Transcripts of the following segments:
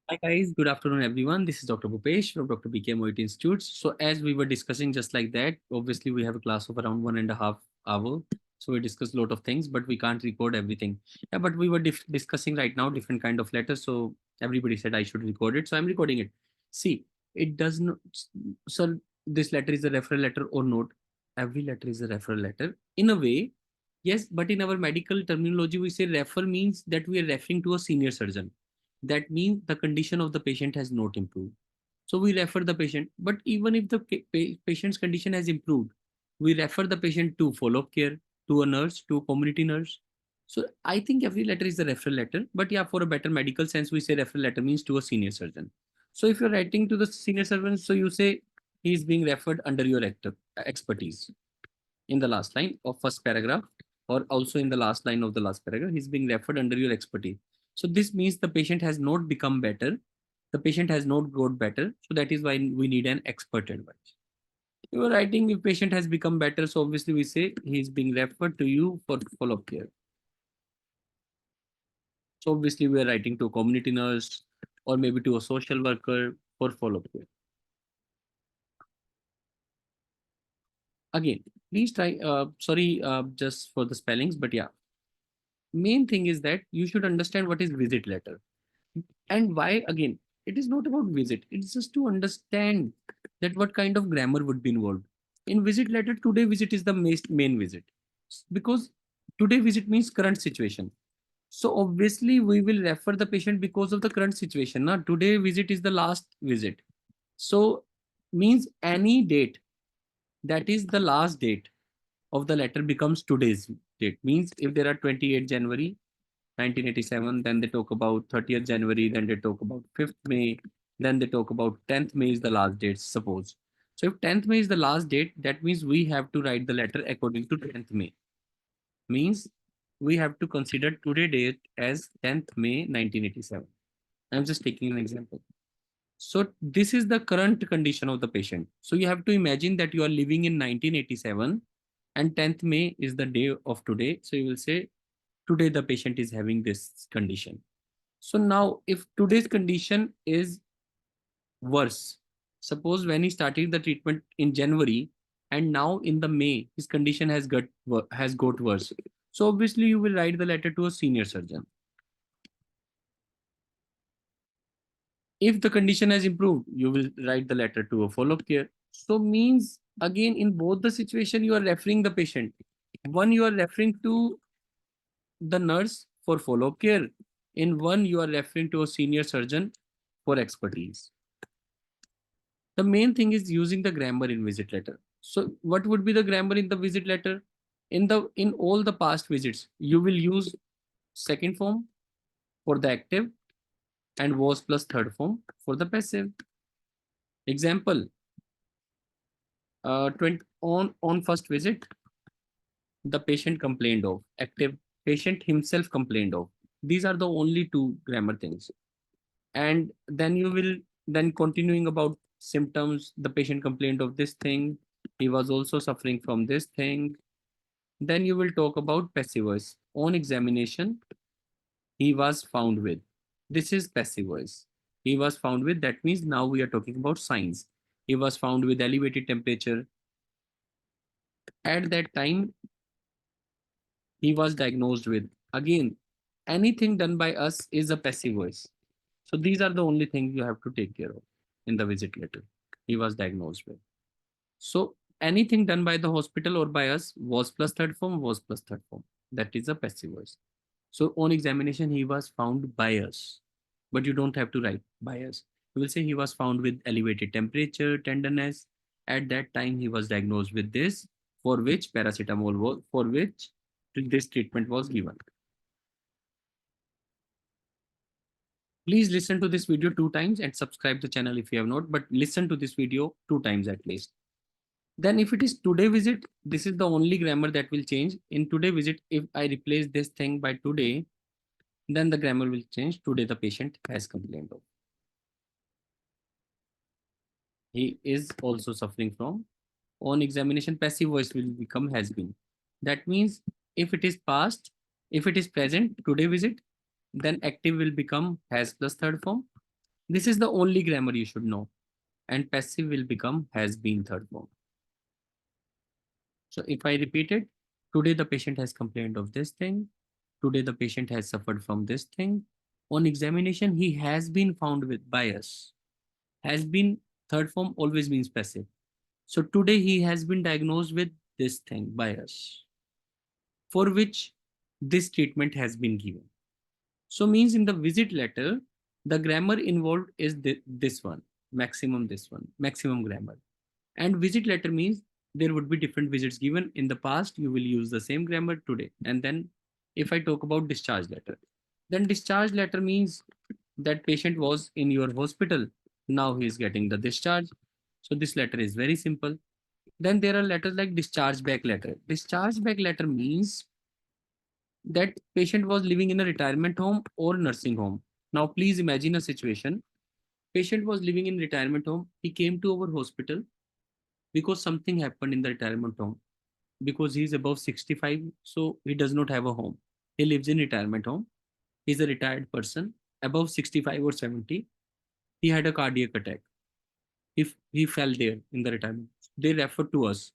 Hi guys, good afternoon everyone. This is Dr. Bhupesh from Dr. BK Moit Institute. So as we were discussing just like that, obviously we have a class of around 1.5 hour. So we discussed a lot of things, but we can't record everything. Yeah, but we were discussing right now different kind of letters. So everybody said I should record it. So I'm recording it. See, it does not, so this letter is a referral letter or not. Every letter is a referral letter in a way. Yes, but in our medical terminology, we say refer means that we are referring to a senior surgeon. That means the condition of the patient has not improved. So we refer the patient. But even if the patient's condition has improved, we refer the patient to follow-up care, to a nurse, to a community nurse. So I think every letter is a referral letter. But yeah, for a better medical sense, we say referral letter means to a senior surgeon. So if you're writing to the senior surgeon, so you say he is being referred under your expertise in the last line of first paragraph, or also in the last line of the last paragraph, he's being referred under your expertise. So this means the patient has not become better. The patient has not got better. So that is why we need an expert advice. You are writing if patient has become better. So obviously we say he's being referred to you for follow-up care. So obviously we are writing to a community nurse or maybe to a social worker for follow-up care. Again, please try, sorry, just for the spellings, but yeah, main thing is that you should understand what is visit letter. And why, again, it is not about visit, it's just to understand that what kind of grammar would be involved in visit letter. Today visit is the main visit, because today visit means current situation. So obviously we will refer the patient because of the current situation. Now today visit is the last visit, so means any date that is the last date of the letter becomes today's date. Means if there are 28 January 1987, then they talk about 30th January, then they talk about 5th May, then they talk about 10th May is the last date, suppose. So if 10th May is the last date, that means we have to write the letter according to 10th May. Means we have to consider today date as 10th May 1987. I'm just taking an example. So this is the current condition of the patient. So you have to imagine that you are living in 1987 and 10th May is the day of today. So you will say today the patient is having this condition. So now if today's condition is worse, suppose when he started the treatment in January and now in the May his condition has got worse. So obviously you will write the letter to a senior surgeon. If the condition has improved, you will write the letter to a follow-up care. So means again in both the situation you are referring the patient. One you are referring to the nurse for follow-up care. In one you are referring to a senior surgeon for expertise. The main thing is using the grammar in visit letter. So what would be the grammar in the visit letter? In all the past visits, you will use second form for the active and was plus third form for the passive. Example, 20, on first visit, the patient complained of. Active, patient himself complained of. These are the only two grammar things. And then you will then continuing about symptoms. The patient complained of this thing. He was also suffering from this thing. Then you will talk about passive voice. On examination, he was found with. This is passive voice. He was found with. That means now we are talking about signs. He was found with elevated temperature. At that time, he was diagnosed with. Again, anything done by us is a passive voice. So these are the only things you have to take care of in the visit letter. He was diagnosed with. So anything done by the hospital or by us was plus third form, was plus third form. That is a passive voice. So on examination, he was found by us, but you don't have to write by us. You will say he was found with elevated temperature, tenderness. At that time, he was diagnosed with this, for which paracetamol was, for which this treatment was given. Please listen to this video 2 times and subscribe the channel if you have not, but listen to this video 2 times at least. Then if it is today visit, this is the only grammar that will change. In today visit, if I replace this thing by today, then the grammar will change. Today the patient has complained of. He is also suffering from. On examination, passive voice will become has been. That means if it is past, if it is present, today visit, then active will become has plus third form. This is the only grammar you should know. And passive will become has been third form. So if I repeat it, today the patient has complained of this thing. Today the patient has suffered from this thing. On examination, he has been found with bias. Has been third form always means passive. So today he has been diagnosed with this thing, bias, for which this treatment has been given. So means in the visit letter, the grammar involved is this one, maximum grammar. And visit letter means there would be different visits given. In the past, you will use the same grammar today. And then if I talk about discharge letter, then discharge letter means that patient was in your hospital. Now he is getting the discharge. So this letter is very simple. Then there are letters like discharge back letter. Discharge back letter means that patient was living in a retirement home or nursing home. Now please imagine a situation. Patient was living in retirement home. He came to our hospital because something happened in the retirement home. Because he is above 65, so he does not have a home. He lives in retirement home. He's a retired person above 65 or 70. He had a cardiac attack. If he fell there in the retirement, they referred to us.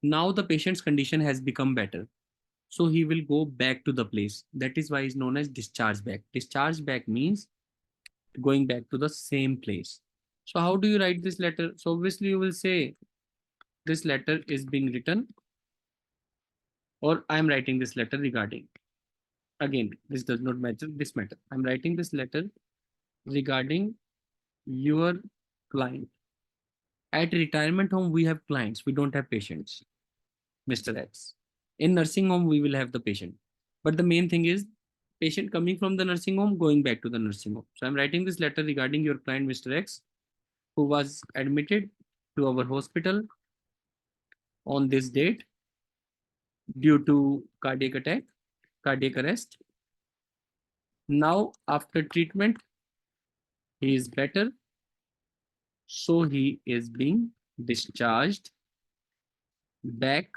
Now the patient's condition has become better. So he will go back to the place. That is why it's known as discharge back. Discharge back means going back to the same place. So how do you write this letter? So obviously you will say this letter is being written, or I'm writing this letter regarding. Again, this does not matter. This matter. I'm writing this letter regarding your client. At retirement home, we have clients. We don't have patients, Mr. X. In nursing home, we will have the patient. But the main thing is patient coming from the nursing home, going back to the nursing home. So I'm writing this letter regarding your client, Mr. X, who was admitted to our hospital on this date due to cardiac attack, cardiac arrest. Now, after treatment, he is better. So he is being discharged back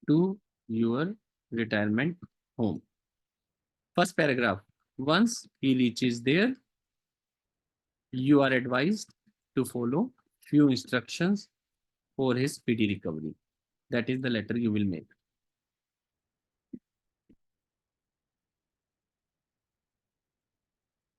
to your retirement home. First paragraph. Once he reaches there, you are advised to follow few instructions for his speedy recovery. That is the letter you will make.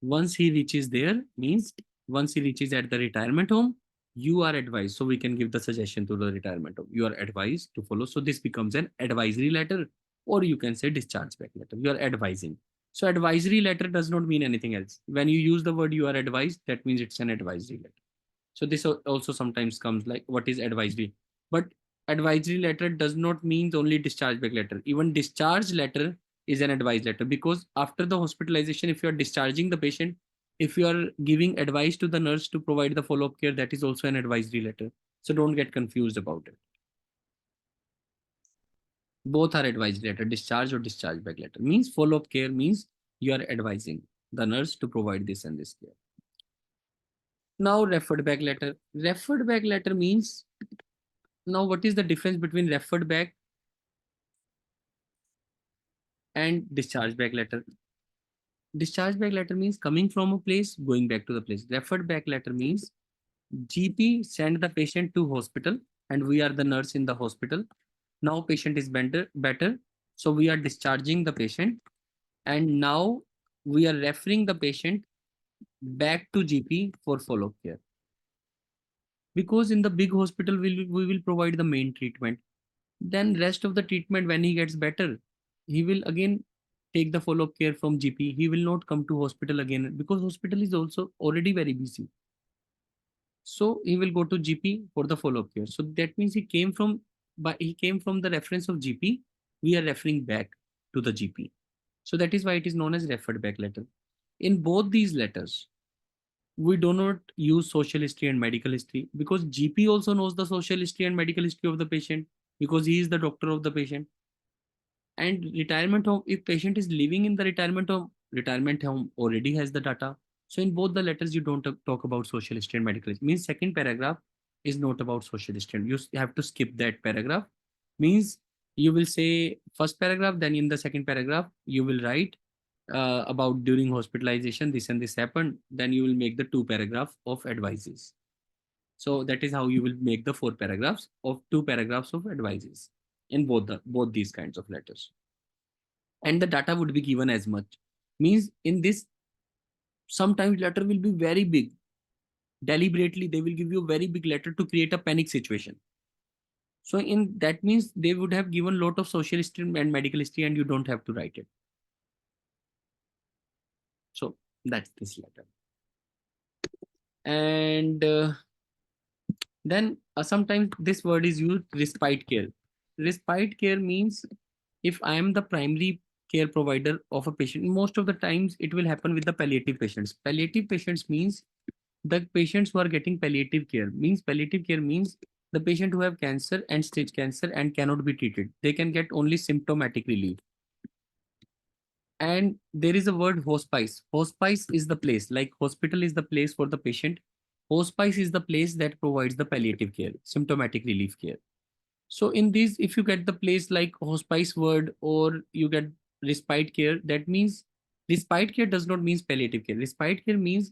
Once he reaches there means once he reaches at the retirement home, you are advised. So we can give the suggestion to the retirement home. You are advised to follow. So this becomes an advisory letter, or you can say discharge back letter. You are advising. So advisory letter does not mean anything else. When you use the word you are advised, that means it's an advisory letter. So this also sometimes comes like what is advisory, but advisory letter does not mean only discharge back letter. Even discharge letter is an advice letter, because after the hospitalization, if you are discharging the patient, if you are giving advice to the nurse to provide the follow-up care, that is also an advisory letter. So don't get confused about it. Both are advisory letter. Discharge or discharge back letter means follow-up care, means you are advising the nurse to provide this and this care. Now referred back letter. Referred back letter means, now what is the difference between referred back and discharge back letter? Discharge back letter means coming from a place, going back to the place. Referred back letter means GP send the patient to hospital and we are the nurse in the hospital. Now patient is better. So we are discharging the patient and now we are referring the patient back to GP for follow-up care. Because in the big hospital, we will provide the main treatment. Then rest of the treatment, when he gets better, he will again take the follow-up care from GP. He will not come to hospital again because hospital is also already very busy. So he will go to GP for the follow-up care. So that means he came from the reference of GP. We are referring back to the GP. So that is why it is known as referred back letter. In both these letters, we do not use social history and medical history, because GP also knows the social history and medical history of the patient, because he is the doctor of the patient. And retirement home, if patient is living in the retirement home already has the data. So in both the letters, you don't talk about social history and medical history. Means second paragraph is not about social history. You have to skip that paragraph. Means you will say first paragraph, then in the second paragraph, you will write about during hospitalization, this and this happened, then you will make the 2 paragraph of advices. So that is how you will make the 4 paragraphs of 2 paragraphs of advices in both these kinds of letters. And the data would be given as much. Means in this, sometimes letter will be very big. Deliberately, they will give you a very big letter to create a panic situation. So in that means they would have given lot of social history and medical history, and you don't have to write it. So that's this letter. And then sometimes this word is used, respite care. Respite care means if I am the primary care provider of a patient, most of the times it will happen with the palliative patients. Palliative patients means the patients who are getting palliative care. Means palliative care means the patient who have cancer and stage cancer and cannot be treated. They can get only symptomatic relief. And there is a word hospice. Hospice is the place, like hospital is the place for the patient. Hospice is the place that provides the palliative care, symptomatic relief care. So in this, if you get the place like hospice word or you get respite care, that means respite care does not mean palliative care. Respite care means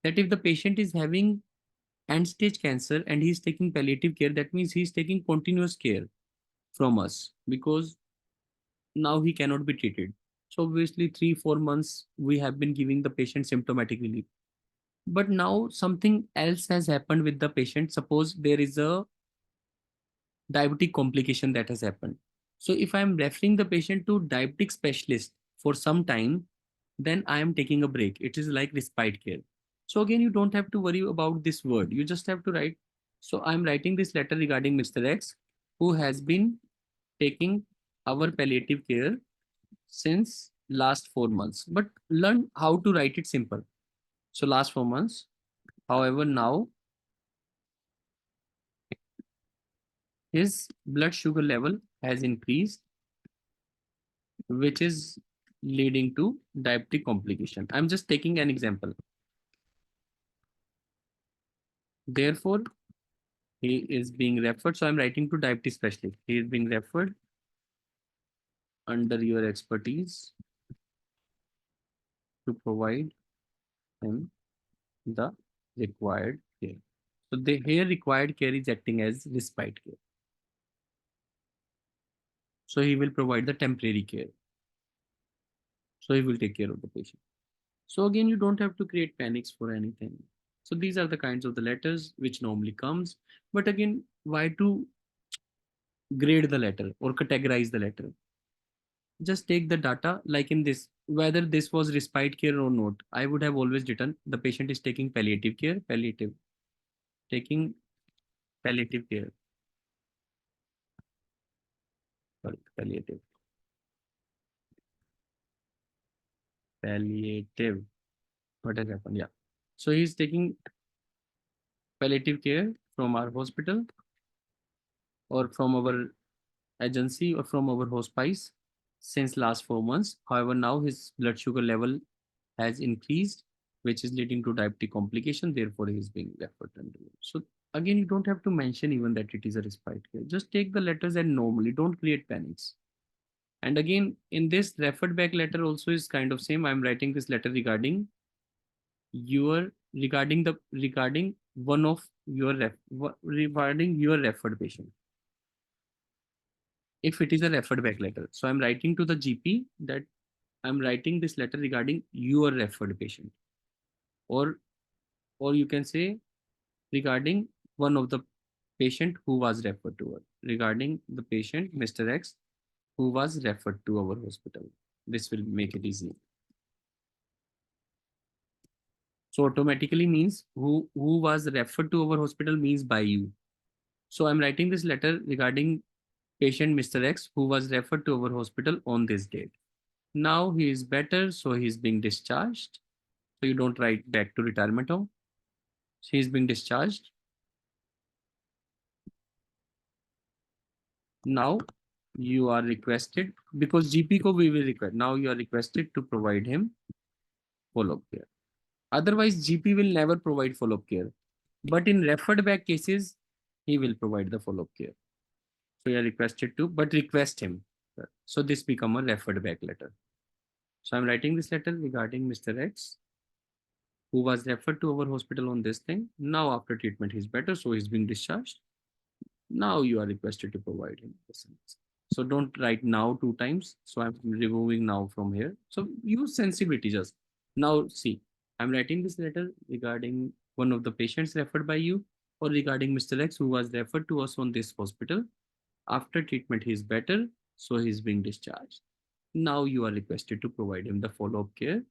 that if the patient is having end stage cancer and he's taking palliative care, that means he's taking continuous care from us because now he cannot be treated. So obviously 3 4 months we have been giving the patient symptomatic relief. But now something else has happened with the patient. Suppose there is a diabetic complication that has happened. So if I am referring the patient to diabetic specialist for some time, then I am taking a break. It is like respite care. So again, you don't have to worry about this word. You just have to write. So I'm writing this letter regarding Mr. X, who has been taking our palliative care since last 4 months. But learn how to write it simple. So last 4 months. However, now his blood sugar level has increased, which is leading to diabetic complication. I'm just taking an example. Therefore, he is being referred. So I'm writing to diabetes specialist. He is being referred under your expertise to provide him the required care. So the here required care is acting as respite care. So he will provide the temporary care. So he will take care of the patient. So again, you don't have to create panics for anything. So these are the kinds of the letters which normally comes. But again, why to grade the letter or categorize the letter? Just take the data like in this, whether this was respite care or not. I would have always written the patient is taking palliative care, taking palliative care, sorry, palliative. What has happened? Yeah. So he's taking palliative care from our hospital or from our agency or from our hospice since last 4 months. However, now his blood sugar level has increased, which is leading to diabetic complication. Therefore, he is being referred under. So again, you don't have to mention even that it is a respite care. Just take the letters and normally don't create panics. And again, in this referred back letter also is kind of same. I'm writing this letter regarding regarding one of your regarding your referred patient. If it is a referred back letter, so I'm writing to the GP that I'm writing this letter regarding your referred patient, or you can say regarding one of the patient who was referred to us, regarding the patient Mr. X who was referred to our hospital. This will make it easy. So automatically means who was referred to our hospital means by you. So I'm writing this letter regarding patient Mr. X who was referred to our hospital on this date. Now he is better, so he's being discharged. So you don't write back to retirement home. He is being discharged. Now you are requested, because GP ko we will request. Now you are requested to provide him follow-up care. Otherwise, GP will never provide follow-up care. But in referred back cases, he will provide the follow-up care. So you are requested to, but request him. So this become a referred back letter. So I'm writing this letter regarding Mr. X, who was referred to our hospital on this thing. Now, after treatment, he's better, so he's being discharged. Now you are requested to provide him the sentence. So don't write now two times. So I'm removing now from here. So use sensibility just. Now see, I'm writing this letter regarding one of the patients referred by you, or regarding Mr. X, who was referred to us on this hospital. After treatment, he is better, so he's being discharged. Now you are requested to provide him the follow-up care.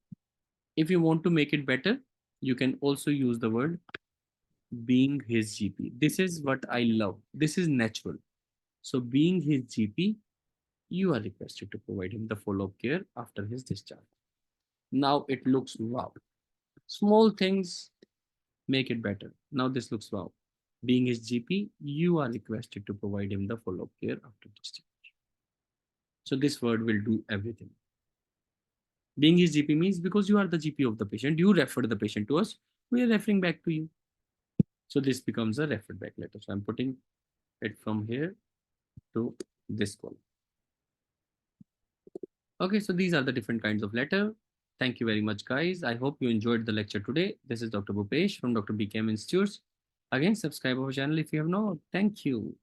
If you want to make it better, you can also use the word being his GP. This is what I love. This is natural. So, being his GP, you are requested to provide him the follow up care after his discharge. Now it looks wow. Small things make it better. Now this looks wow. Being his GP, you are requested to provide him the follow up care after discharge. So, this word will do everything. Being his GP means because you are the GP of the patient, you referred the patient to us, we are referring back to you. So, this becomes a referred back letter. So, I'm putting it from here to this column. Okay, so these are the different kinds of letter. Thank you very much, guys. I hope you enjoyed the lecture today. This is Dr. Bhupesh from Dr. BKM Institutes. Again, subscribe our channel if you have not. Thank you.